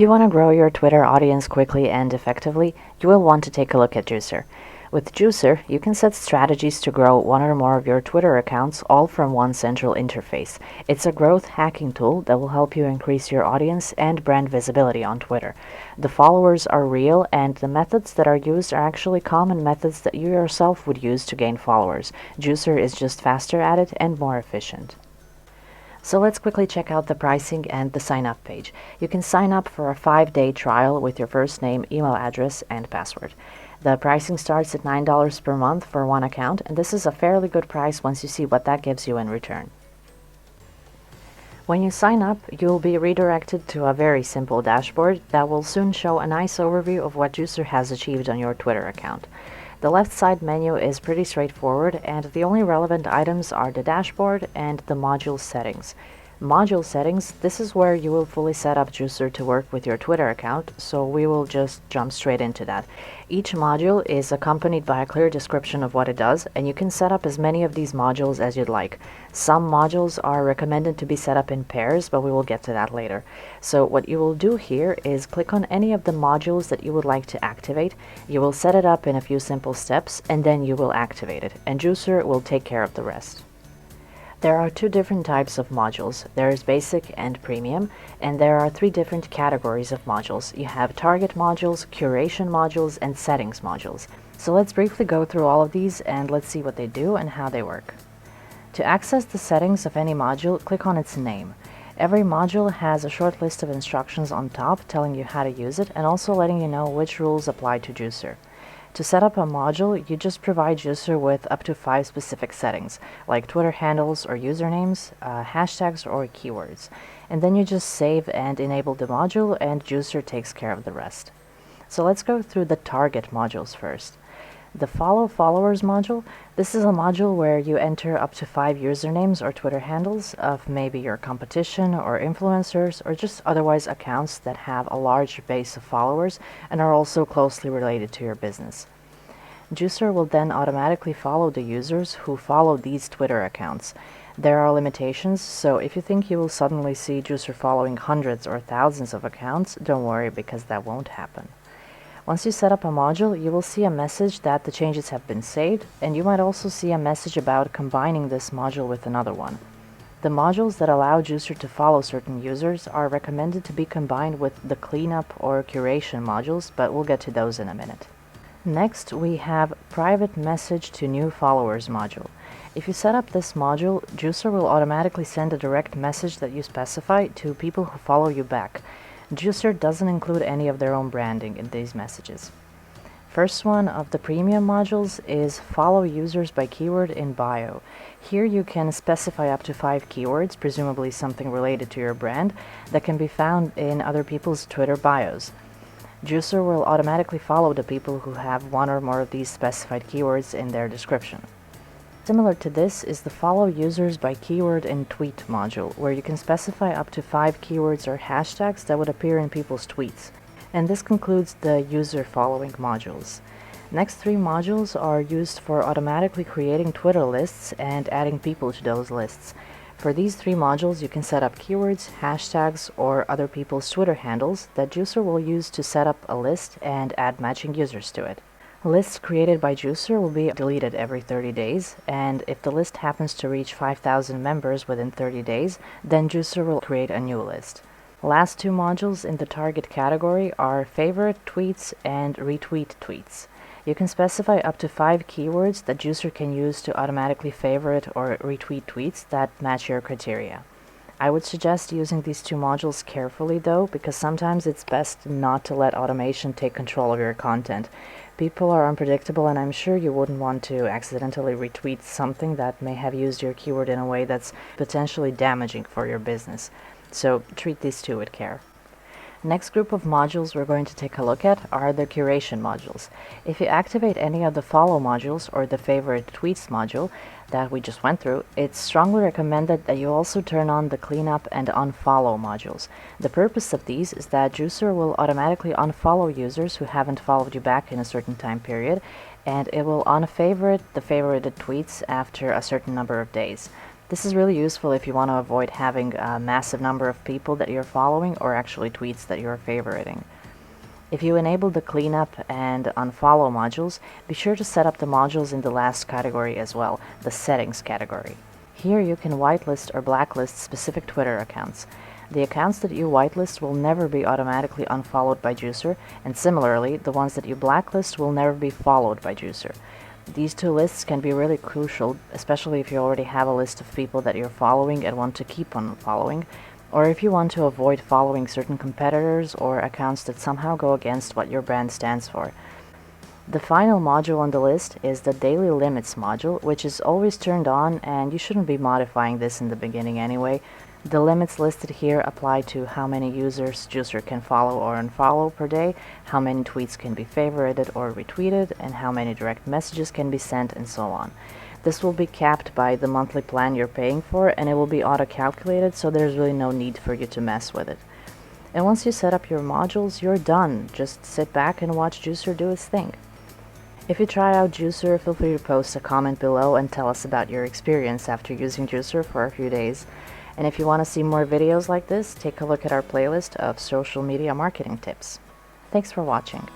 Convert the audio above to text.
you want to grow your Twitter audience quickly and effectively, you will want to take a look at Jooicer. With Jooicer, you can set strategies to grow one or more of your Twitter accounts all from one central interface. It's a growth hacking tool that will help you increase your audience and brand visibility on Twitter. The followers are real, and the methods that are used are actually common methods that you yourself would use to gain followers. Jooicer is just faster at it and more efficient. So let's quickly check out the pricing and the sign up page. You can sign up for a 5-day trial with your first name, email address, and password. The pricing starts at $9 per month for one account, and this is a fairly good price once you see what that gives you in return. When you sign up, you'll be redirected to a very simple dashboard that will soon show a nice overview of what Jooicer has achieved on your Twitter account. The left side menu is pretty straightforward, and the only relevant items are the dashboard and the module settings. Module settings, this is where you will fully set up Jooicer to work with your Twitter account, so we will just jump straight into that. Each module is accompanied by a clear description of what it does, and you can set up as many of these modules as you'd like. Some modules are recommended to be set up in pairs, but we will get to that later. So what you will do here is click on any of the modules that you would like to activate. You will set it up in a few simple steps, and then you will activate it, and Jooicer will take care of the rest. There are two different types of modules. There is basic and premium, and there are three different categories of modules. You have target modules, curation modules, and settings modules. So let's briefly go through all of these and let's see what they do and how they work. To access the settings of any module, click on its name. Every module has a short list of instructions on top telling you how to use it and also letting you know which rules apply to Jooicer. To set up a module, you just provide Jooicer with up to 5 specific settings, like Twitter handles or usernames, hashtags or keywords. And then you just save and enable the module, and Jooicer takes care of the rest. So let's go through the target modules first. The Follow Followers module, this is a module where you enter up to 5 usernames or Twitter handles of maybe your competition or influencers or just otherwise accounts that have a large base of followers and are also closely related to your business. Jooicer will then automatically follow the users who follow these Twitter accounts. There are limitations, so if you think you will suddenly see Jooicer following hundreds or thousands of accounts, don't worry because that won't happen. Once you set up a module, you will see a message that the changes have been saved, and you might also see a message about combining this module with another one. The modules that allow Jooicer to follow certain users are recommended to be combined with the cleanup or curation modules, but we'll get to those in a minute. Next, we have Private Message to New Followers module. If you set up this module, Jooicer will automatically send a direct message that you specify to people who follow you back. Jooicer doesn't include any of their own branding in these messages. First one of the premium modules is Follow Users by Keyword in Bio. Here you can specify up to 5 keywords, presumably something related to your brand, that can be found in other people's Twitter bios. Jooicer will automatically follow the people who have one or more of these specified keywords in their description. Similar to this is the Follow Users by Keyword in Tweet module, where you can specify up to 5 keywords or hashtags that would appear in people's tweets. And this concludes the user following modules. Next 3 modules are used for automatically creating Twitter lists and adding people to those lists. For these 3 modules, you can set up keywords, hashtags, or other people's Twitter handles that Jooicer will use to set up a list and add matching users to it. Lists created by Jooicer will be deleted every 30 days, and if the list happens to reach 5,000 members within 30 days, then Jooicer will create a new list. Last 2 modules in the target category are Favorite Tweets and Retweet Tweets. You can specify up to 5 keywords that Jooicer can use to automatically favorite or retweet tweets that match your criteria. I would suggest using these 2 modules carefully though, because sometimes it's best not to let automation take control of your content. People are unpredictable, and I'm sure you wouldn't want to accidentally retweet something that may have used your keyword in a way that's potentially damaging for your business. So treat these 2 with care. Next group of modules we're going to take a look at are the curation modules. If you activate any of the follow modules or the favorite tweets module that we just went through, it's strongly recommended that you also turn on the cleanup and unfollow modules. The purpose of these is that Jooicer will automatically unfollow users who haven't followed you back in a certain time period, and it will unfavorite the favorited tweets after a certain number of days. This is really useful if you want to avoid having a massive number of people that you're following or actually tweets that you're favoriting. If you enable the cleanup and unfollow modules, be sure to set up the modules in the last category as well, the settings category. Here you can whitelist or blacklist specific Twitter accounts. The accounts that you whitelist will never be automatically unfollowed by Jooicer, and similarly, the ones that you blacklist will never be followed by Jooicer. These two lists can be really crucial, especially if you already have a list of people that you're following and want to keep on following, or if you want to avoid following certain competitors or accounts that somehow go against what your brand stands for. The final module on the list is the Daily Limits module, which is always turned on, and you shouldn't be modifying this in the beginning anyway. The limits listed here apply to how many users Jooicer can follow or unfollow per day, how many tweets can be favorited or retweeted, and how many direct messages can be sent, and so on. This will be capped by the monthly plan you're paying for, and it will be auto-calculated, so there's really no need for you to mess with it. And once you set up your modules, you're done. Just sit back and watch Jooicer do its thing. If you try out Jooicer, feel free to post a comment below and tell us about your experience after using Jooicer for a few days. And if you want to see more videos like this, take a look at our playlist of social media marketing tips. Thanks for watching.